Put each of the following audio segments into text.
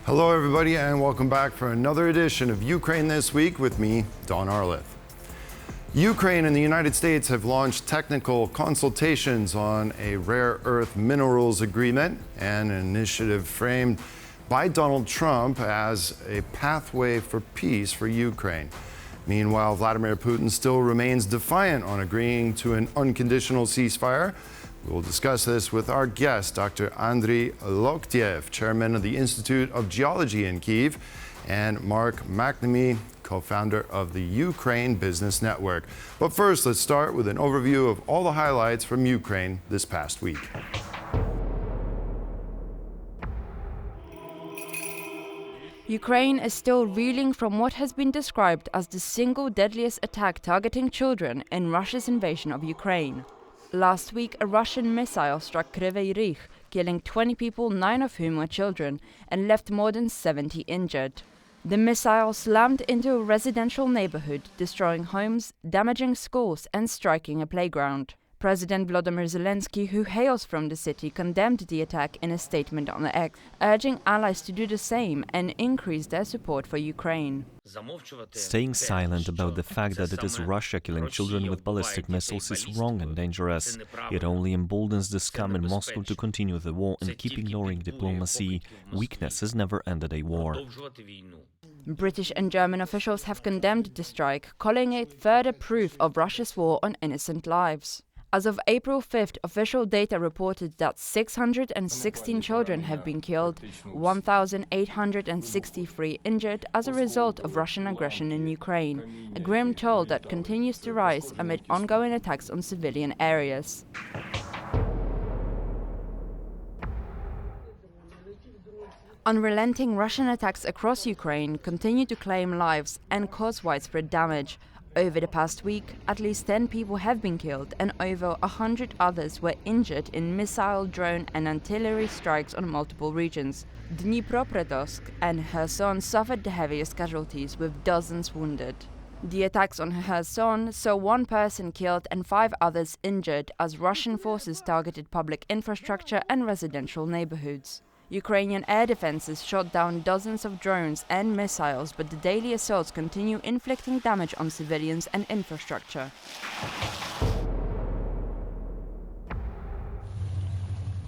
Hello everybody and welcome back for another edition of Ukraine This Week with me, Don Arleth. Ukraine and the United States have launched technical consultations on a rare earth minerals agreement, and an initiative framed by Donald Trump as a pathway for peace for Ukraine. Meanwhile, Vladimir Putin still remains defiant on agreeing to an unconditional ceasefire. We will discuss this with our guest, Dr Andrii Loktiev, chairman of the Institute of Geology in Kyiv, and McNamee, co-founder of the Ukraine Business Network. But first, let's start with an overview of all the highlights from Ukraine this past week. Ukraine is still reeling from what has been described as the single deadliest attack targeting children in Russia's invasion of Ukraine. Last week, a Russian missile struck Kryvyi Rih, killing 20 people, 9 of whom were children, and left more than 70 injured. The missile slammed into a residential neighborhood, destroying homes, damaging schools, and striking a playground. President Volodymyr Zelensky, who hails from the city, condemned the attack in a statement on X, urging allies to do the same and increase their support for Ukraine. Staying silent about the fact that it is Russia killing children with ballistic missiles is wrong and dangerous. It only emboldens the scum in Moscow to continue the war and keep ignoring diplomacy. Weakness has never ended a war. British and German officials have condemned the strike, calling it further proof of Russia's war on innocent lives. As of April 5th, official data reported that 616 children have been killed, 1,863 injured as a result of Russian aggression in Ukraine, a grim toll that continues to rise amid ongoing attacks on civilian areas. Unrelenting Russian attacks across Ukraine continue to claim lives and cause widespread damage. Over the past week, at least 10 people have been killed and over 100 others were injured in missile, drone and artillery strikes on multiple regions. Dnipropetrovsk and Kherson suffered the heaviest casualties, with dozens wounded. The attacks on Kherson saw 1 person killed and 5 others injured as Russian forces targeted public infrastructure and residential neighborhoods. Ukrainian air defenses shot down dozens of drones and missiles, but the daily assaults continue inflicting damage on civilians and infrastructure.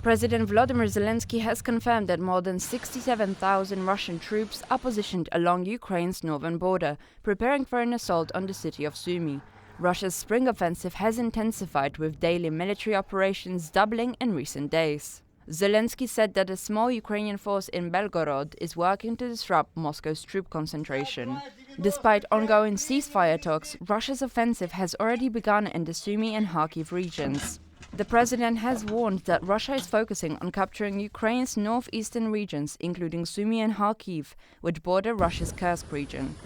President Volodymyr Zelensky has confirmed that more than 67,000 Russian troops are positioned along Ukraine's northern border, preparing for an assault on the city of Sumy. Russia's spring offensive has intensified, with daily military operations doubling in recent days. Zelensky said that a small Ukrainian force in Belgorod is working to disrupt Moscow's troop concentration. Despite ongoing ceasefire talks, Russia's offensive has already begun in the Sumy and Kharkiv regions. The president has warned that Russia is focusing on capturing Ukraine's northeastern regions, including Sumy and Kharkiv, which border Russia's Kursk region.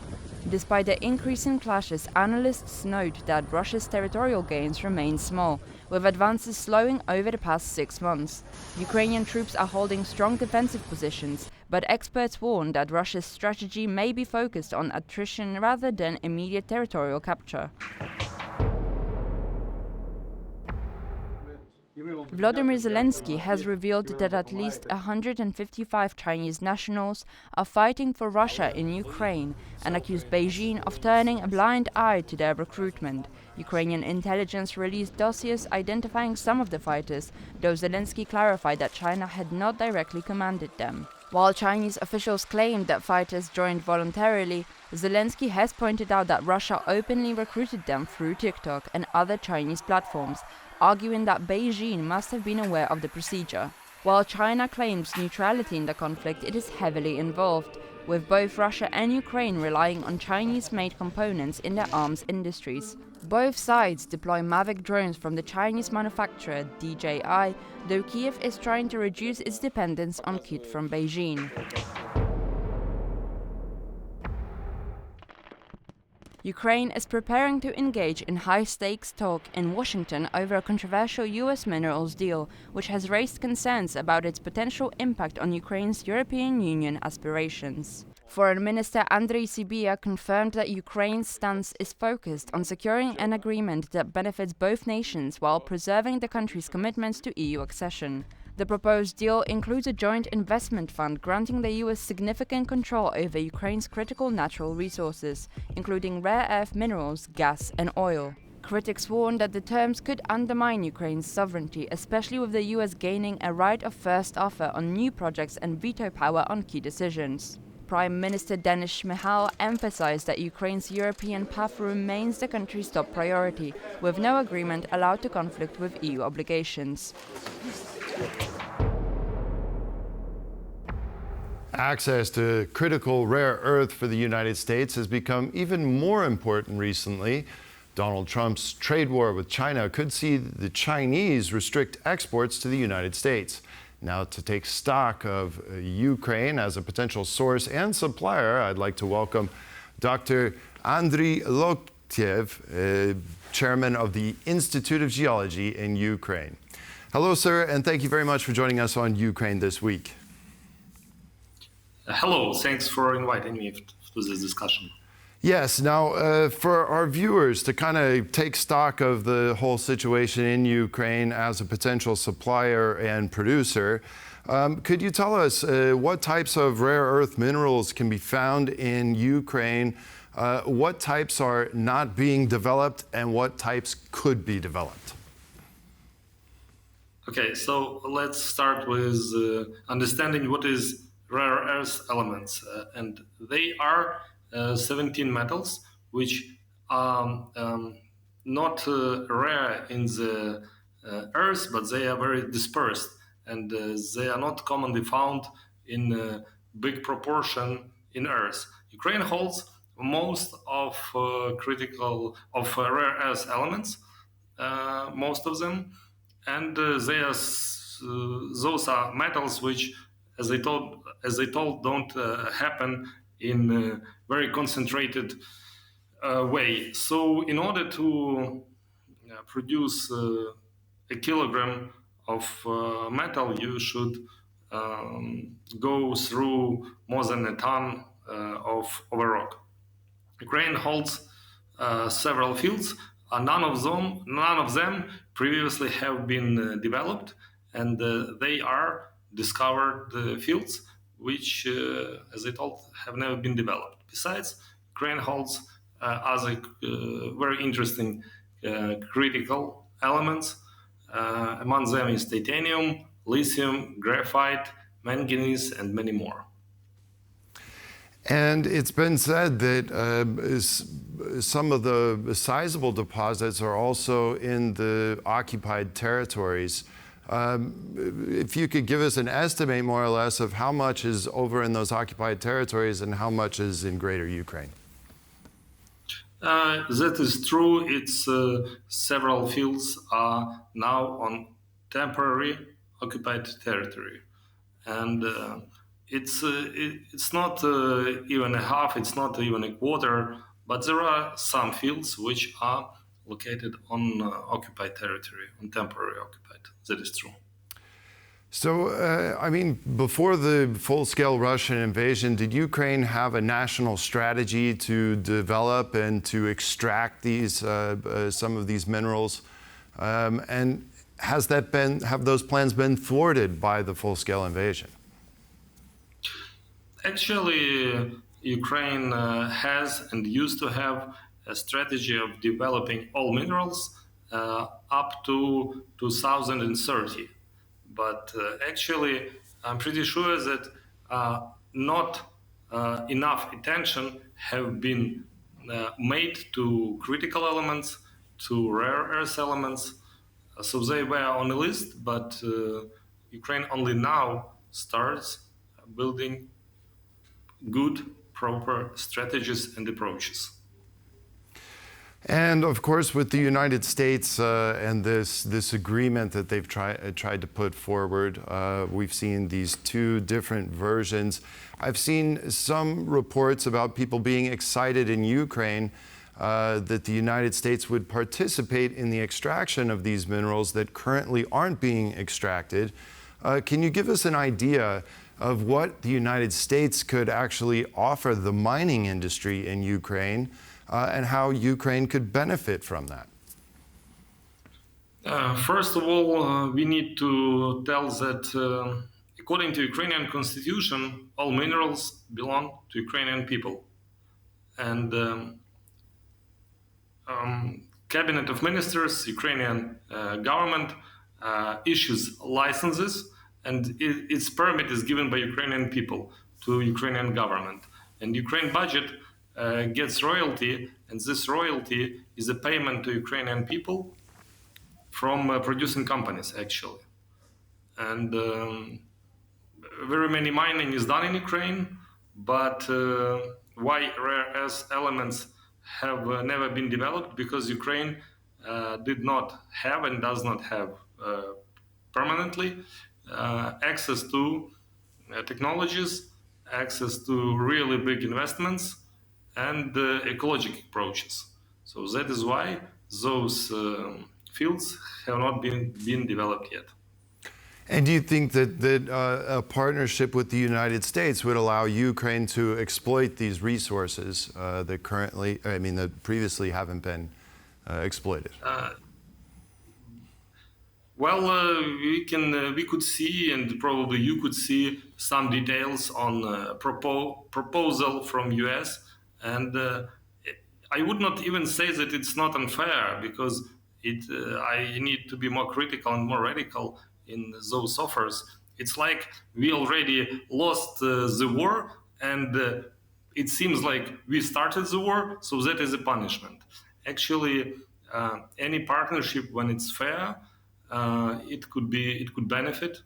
Despite the increase in clashes, analysts note that Russia's territorial gains remain small, with advances slowing over the past 6 months. Ukrainian troops are holding strong defensive positions, but experts warn that Russia's strategy may be focused on attrition rather than immediate territorial capture. Volodymyr Zelensky has revealed that at least 155 Chinese nationals are fighting for Russia in Ukraine and accused Beijing of turning a blind eye to their recruitment. Ukrainian intelligence released dossiers identifying some of the fighters, though Zelensky clarified that China had not directly commanded them. While Chinese officials claimed that fighters joined voluntarily, Zelensky has pointed out that Russia openly recruited them through TikTok and other Chinese platforms, arguing that Beijing must have been aware of the procedure. While China claims neutrality in the conflict, it is heavily involved, with both Russia and Ukraine relying on Chinese-made components in their arms industries. Both sides deploy Mavic drones from the Chinese manufacturer DJI, though Kyiv is trying to reduce its dependence on kit from Beijing. Ukraine is preparing to engage in high-stakes talk in Washington over a controversial U.S. minerals deal, which has raised concerns about its potential impact on Ukraine's European Union aspirations. Foreign Minister Andrii Loktiev confirmed that Ukraine's stance is focused on securing an agreement that benefits both nations while preserving the country's commitments to EU accession. The proposed deal includes a joint investment fund granting the US significant control over Ukraine's critical natural resources, including rare earth minerals, gas, and oil. Critics warn that the terms could undermine Ukraine's sovereignty, especially with the US gaining a right of first offer on new projects and veto power on key decisions. Prime Minister Denis Shmyhal emphasized that Ukraine's European path remains the country's top priority, with no agreement allowed to conflict with EU obligations. Access to critical rare earth for the United States has become even more important recently. Donald Trump's trade war with China could see the Chinese restrict exports to the United States. Now, to take stock of Ukraine as a potential source and supplier, I'd like to welcome Dr. Andrii Loktiev, chairman of the Institute of Geology in Ukraine. Hello, sir, and thank you very much for joining us on Ukraine This Week. Hello, thanks for inviting me to this discussion. Yes, now for our viewers to kind of take stock of the whole situation in Ukraine as a potential supplier and producer, could you tell us what types of rare earth minerals can be found in Ukraine, what types are not being developed, and what types could be developed? Okay, so let's start with understanding what is rare earth elements, and they are 17 metals, which are not rare in the earth, but they are very dispersed, and they are not commonly found in a big proportion in earth. Ukraine holds most of rare earth elements, most of them, and those are metals which, as I told, don't happen in very concentrated way. So in order to produce a kilogram of metal, you should go through more than a ton of a rock. Ukraine holds several fields. None of them previously have been developed, and they are discovered fields which, as I told, have never been developed. Besides, Ukraine holds other very interesting critical elements. Among them is titanium, lithium, graphite, manganese, and many more. And it's been said that some of the sizable deposits are also in the occupied territories. If you could give us an estimate, more or less, of how much is over in those occupied territories and how much is in greater Ukraine. That is true. It's several fields are now on temporary occupied territory, and it's not even a half, it's not even a quarter, but there are some fields which are located on occupied territory, on temporary occupied. That is true. So, I mean, before the full-scale Russian invasion, did Ukraine have a national strategy to develop and to extract these some of these minerals? And have those plans been thwarted by the full-scale invasion? Actually, Ukraine has and used to have a strategy of developing all minerals up to 2030. But actually, I'm pretty sure that not enough attention have been made to critical elements, to rare earth elements. So they were on the list, but Ukraine only now starts building good, proper strategies and approaches. And of course, with the United States and this agreement that they've tried to put forward, we've seen these two different versions. I've seen some reports about people being excited in Ukraine that the United States would participate in the extraction of these minerals that currently aren't being extracted. Can you give us an idea of what the United States could actually offer the mining industry in Ukraine? And how Ukraine could benefit from that? First of all, we need to tell that according to Ukrainian constitution, all minerals belong to Ukrainian people. And Cabinet of Ministers, Ukrainian government issues licenses, and its permit is given by Ukrainian people to Ukrainian government. And Ukraine budget gets royalty, and this royalty is a payment to Ukrainian people from producing companies, actually. And very many mining is done in Ukraine, but why rare earth elements have never been developed? Because Ukraine did not have and does not have permanently access to technologies, access to really big investments, and ecological approaches. So that is why those fields have not been developed yet. And do you think that a partnership with the United States would allow Ukraine to exploit these resources that previously haven't been exploited? We could see, and probably you could see, some details on proposal from US, and I would not even say that it's not unfair, because I need to be more critical and more radical in those offers. It's like we already lost the war, and it seems like we started the war, so that is a punishment. Actually, any partnership, when it's fair, it could benefit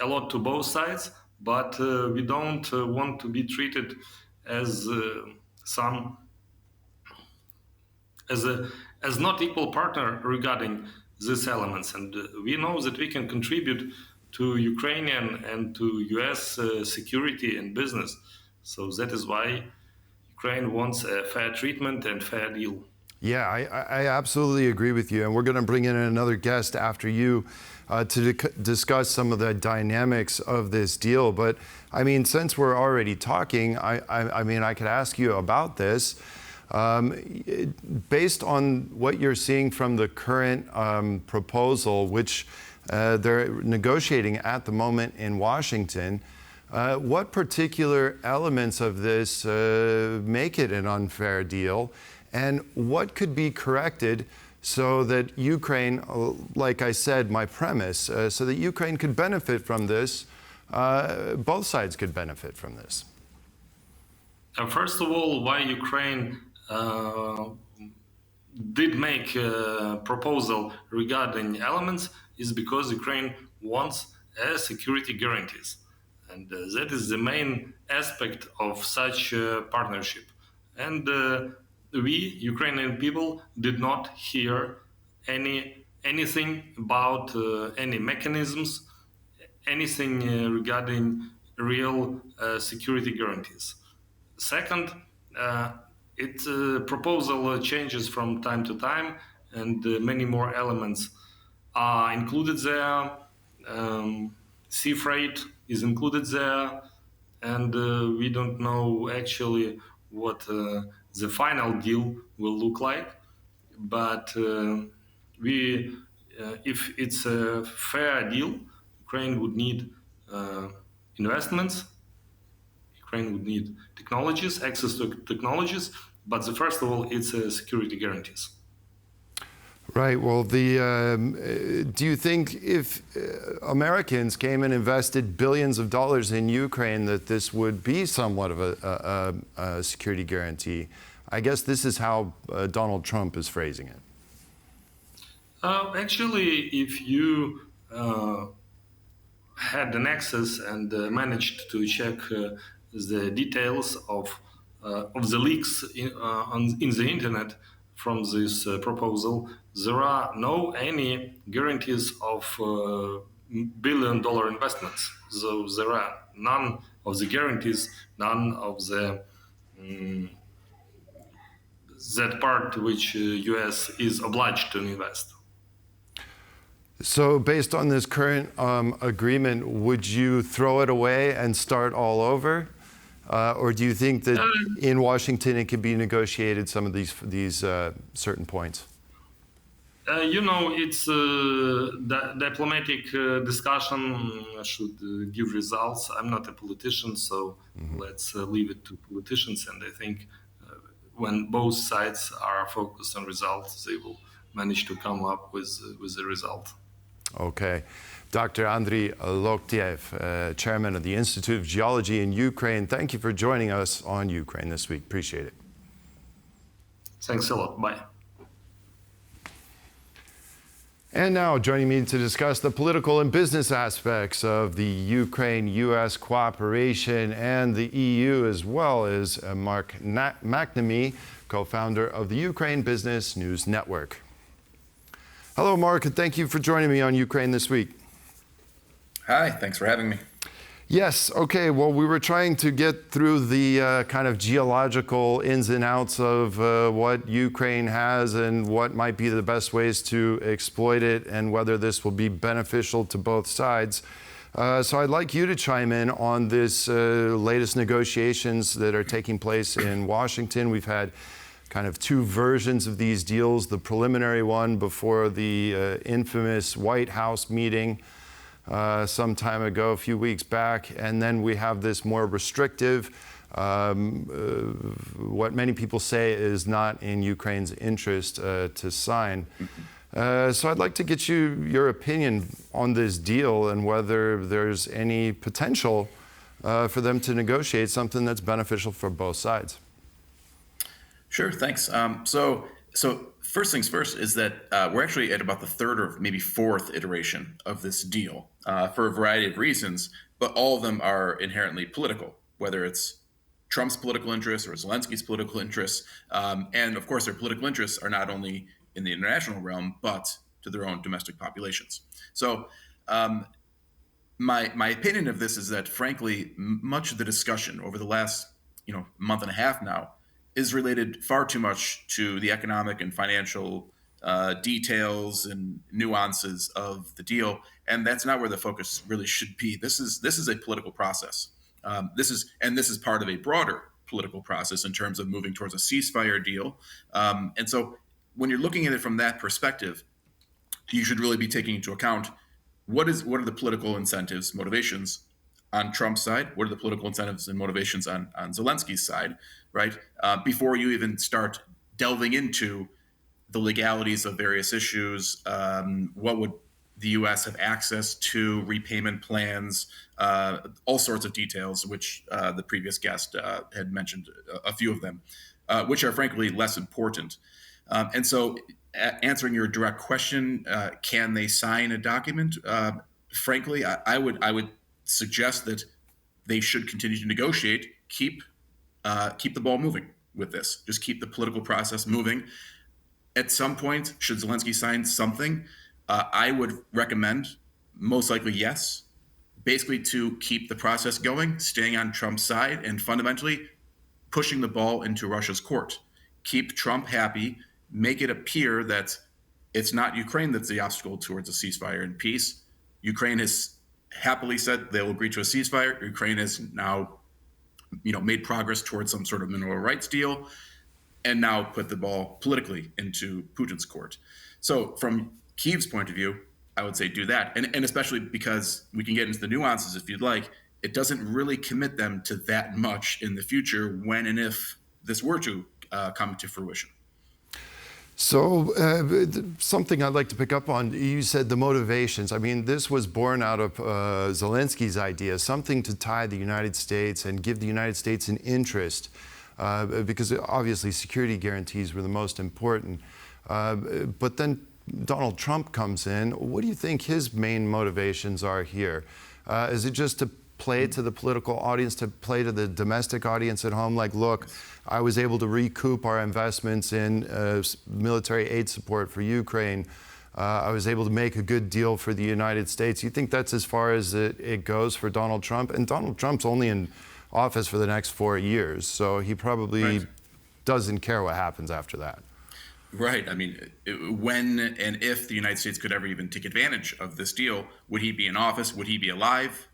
a lot to both sides, but we don't want to be treated as as not equal partner regarding these elements. And we know that we can contribute to Ukrainian and to US security and business. So that is why Ukraine wants a fair treatment and fair deal. Yeah, I absolutely agree with you. And we're going to bring in another guest after you to discuss some of the dynamics of this deal. But I mean, since we're already talking, I could ask you about this. Based on what you're seeing from the current proposal, which they're negotiating at the moment in Washington, what particular elements of this make it an unfair deal? And what could be corrected so that Ukraine, like I said, my premise, so that Ukraine could benefit from this, both sides could benefit from this? First of all, why Ukraine did make a proposal regarding elements is because Ukraine wants security guarantees. And that is the main aspect of such a partnership. And we, Ukrainian people, did not hear anything about any mechanisms, anything regarding real security guarantees. Second, proposal changes from time to time, and many more elements are included there. Sea freight is included there, and we don't know actually what the final deal will look like. But if it's a fair deal, Ukraine would need investments. Ukraine would need technologies, access to technologies, but first of all, it's security guarantees. Right. Well, do you think if Americans came and invested billions of dollars in Ukraine, that this would be somewhat of a security guarantee? I guess this is how Donald Trump is phrasing it. Actually, if you had an access and managed to check the details of the leaks in the internet from this proposal, there are any guarantees of billion-dollar investments. So there are none of the guarantees, none of the that part which US is obliged to invest. So based on this current agreement, would you throw it away and start all over? Or do you think that in Washington it could be negotiated, some of these certain points? It's diplomatic discussion should give results. I'm not a politician, so let's leave it to politicians. And I think when both sides are focused on results, they will manage to come up with a result. Okay. Dr. Andrii Loktiev, chairman of the Institute of Geology in Ukraine, thank you for joining us on Ukraine this week. Appreciate it. Thanks a lot. Bye. And now joining me to discuss the political and business aspects of the Ukraine-U.S. cooperation and the EU, as well as McNamee, co-founder of the Ukraine Business News Network. Hello, Mark, and thank you for joining me on Ukraine this week. Hi, thanks for having me. Yes, okay, well, we were trying to get through the kind of geological ins and outs of what Ukraine has and what might be the best ways to exploit it and whether this will be beneficial to both sides. So I'd like you to chime in on this latest negotiations that are taking place in Washington. We've had kind of two versions of these deals, the preliminary one before the infamous White House meeting some time ago, a few weeks back, and then we have this more restrictive, what many people say is not in Ukraine's interest to sign. So I'd like to get your opinion on this deal and whether there's any potential for them to negotiate something that's beneficial for both sides. Sure, thanks. So first things first is that we're actually at about the third or maybe fourth iteration of this deal for a variety of reasons, but all of them are inherently political, whether it's Trump's political interests or Zelensky's political interests. And of course, their political interests are not only in the international realm, but to their own domestic populations. So my opinion of this is that, frankly, much of the discussion over the last month and a half now is related far too much to the economic and financial details and nuances of the deal, and that's not where the focus really should be. This is a political process. This is part of a broader political process in terms of moving towards a ceasefire deal. And so, when you're looking at it from that perspective, you should really be taking into account what are the political incentives, motivations on Trump's side, what are the political incentives and motivations on Zelensky's side, right? Before you even start delving into the legalities of various issues, what would the U.S. have access to, repayment plans, all sorts of details, which the previous guest had mentioned a few of them, which are frankly less important. And so answering your direct question, can they sign a document? Frankly, I would suggest that they should continue to negotiate, keep the ball moving with this. Just keep the political process moving. At some point, should Zelensky sign something, I would recommend, most likely yes, basically to keep the process going, staying on Trump's side, and fundamentally pushing the ball into Russia's court. Keep Trump happy, make it appear that it's not Ukraine that's the obstacle towards a ceasefire and peace. Ukraine has happily said they'll agree to a ceasefire. Ukraine has now, made progress towards some sort of mineral rights deal, and now put the ball politically into Putin's court. So from Kyiv's point of view, I would say do that. And especially because we can get into the nuances if you'd like, it doesn't really commit them to that much in the future when and if this were to come to fruition. So something I'd like to pick up on, you said the motivations. I mean, this was born out of Zelensky's idea, something to tie the United States and give the United States an interest, because obviously security guarantees were the most important. But then Donald Trump comes in. What do you think his main motivations are here? Is it just to play to the political audience, to play to the domestic audience at home? Like, look, I was able to recoup our investments in military aid support for Ukraine. I was able to make a good deal for the United States. You think that's as far as it goes for Donald Trump? And Donald Trump's only in office for the next 4 years, so he probably doesn't care what happens after that. Right. I mean, when and if the United States could ever even take advantage of this deal, would he be in office? Would he be alive?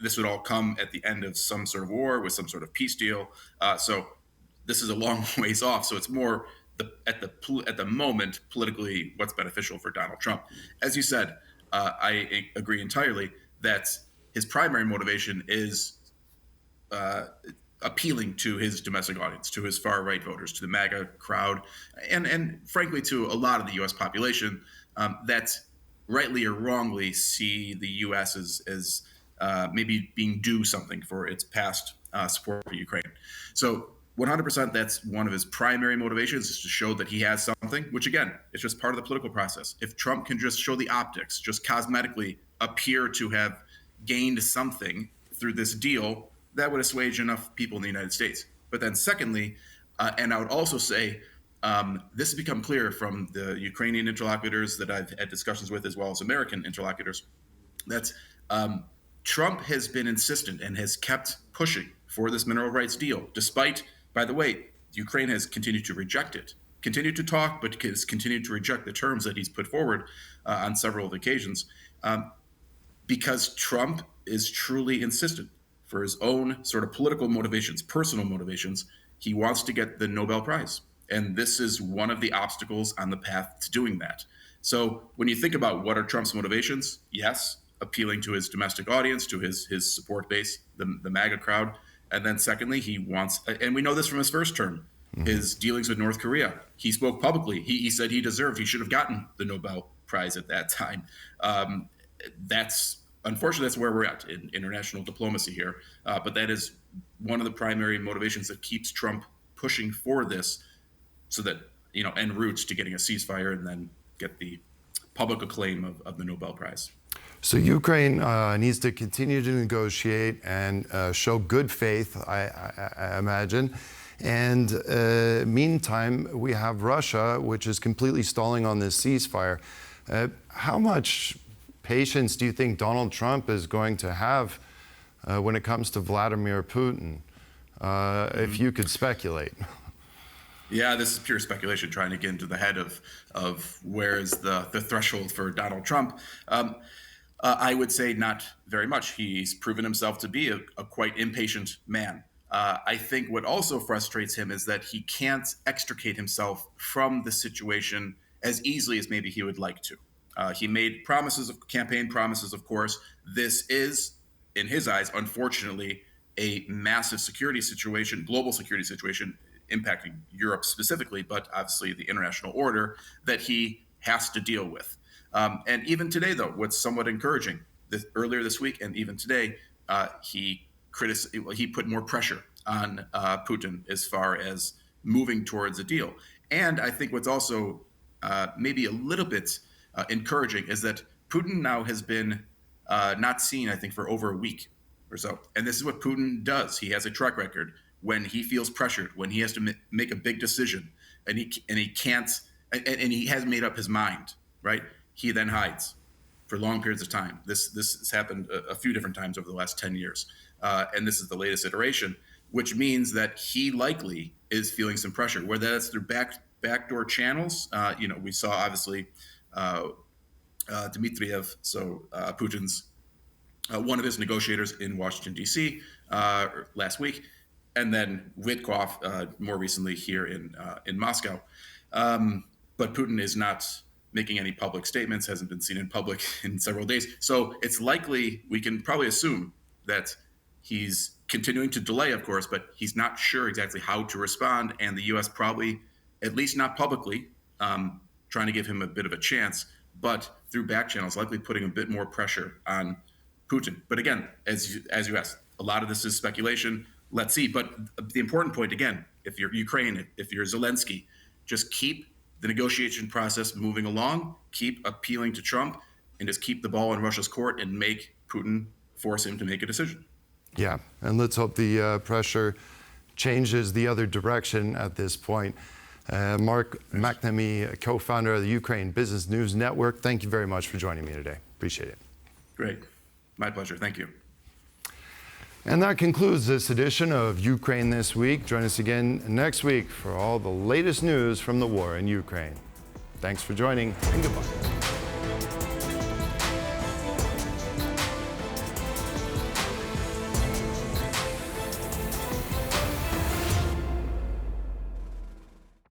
This would all come at the end of some sort of war with some sort of peace deal. So this is a long ways off. So it's more at the moment politically what's beneficial for Donald Trump. As you said, I agree entirely that his primary motivation is appealing to his domestic audience, to his far right voters, to the MAGA crowd, and frankly to a lot of the U.S. population that rightly or wrongly see the U.S. as maybe being due something for its past support for Ukraine. So 100% that's one of his primary motivations, is to show that he has something, which again, is just part of the political process. If Trump can just show the optics, just cosmetically appear to have gained something through this deal, that would assuage enough people in the United States. But then secondly, and I would also say, this has become clear from the Ukrainian interlocutors that I've had discussions with, as well as American interlocutors, that Trump has been insistent and has kept pushing for this mineral rights deal, despite, by the way, Ukraine has continued to reject it, continued to talk, but has continued to reject the terms that he's put forward on several occasions, because Trump is truly insistent for his own sort of political motivations, personal motivations. He wants to get the Nobel Prize. And this is one of the obstacles on the path to doing that. So when you think about what are Trump's motivations, yes, appealing to his domestic audience, to his support base, the MAGA crowd. And then secondly, he wants, and we know this from his first term, his dealings with North Korea. He spoke publicly. He said he should have gotten the Nobel Prize at that time. Unfortunately, that's where we're at in international diplomacy here. But that is one of the primary motivations that keeps Trump pushing for this, so that, en route to getting a ceasefire and then get the public acclaim of the Nobel Prize. So Ukraine needs to continue to negotiate and show good faith, I imagine. And meantime, we have Russia, which is completely stalling on this ceasefire. How much patience do you think Donald Trump is going to have when it comes to Vladimir Putin, if you could speculate? Yeah, this is pure speculation, trying to get into the head of where is the threshold for Donald Trump. I would say not very much. He's proven himself to be a quite impatient man. I think what also frustrates him is that he can't extricate himself from the situation as easily as maybe he would like to. He made campaign promises, of course. This is, in his eyes, unfortunately, a massive security situation, global security situation, impacting Europe specifically, but obviously the international order that he has to deal with. And even today, though, what's somewhat encouraging, earlier this week and even today, he put more pressure on Putin as far as moving towards a deal. And I think what's also maybe a little bit encouraging is that Putin now has been not seen, I think, for over a week or so. And this is what Putin does. He has a track record. When he feels pressured, when he has to make a big decision, and he can't, and he hasn't made up his mind, right? He then hides for long periods of time. This has happened a few different times over the last 10 years, and this is the latest iteration, which means that he likely is feeling some pressure, whether that's through backdoor channels. We saw obviously Dmitriev, so Putin's one of his negotiators in Washington D.C. Last week. And then Witkov more recently here in Moscow. But Putin is not making any public statements, hasn't been seen in public in several days. So it's likely, we can probably assume that he's continuing to delay, of course, but he's not sure exactly how to respond. And the U.S. probably, at least not publicly, trying to give him a bit of a chance, but through back channels, likely putting a bit more pressure on Putin. But again, as you asked, a lot of this is speculation. Let's see. But the important point, again, if you're Ukraine, if you're Zelensky, just keep the negotiation process moving along, keep appealing to Trump, and just keep the ball in Russia's court and make Putin, force him to make a decision. Yeah, and let's hope the pressure changes the other direction at this point. Mark McNamee, co-founder of the Ukraine Business News Network, thank you very much for joining me today. Appreciate it. Great. My pleasure. Thank you. And that concludes this edition of Ukraine This Week. Join us again next week for all the latest news from the war in Ukraine. Thanks for joining, and goodbye.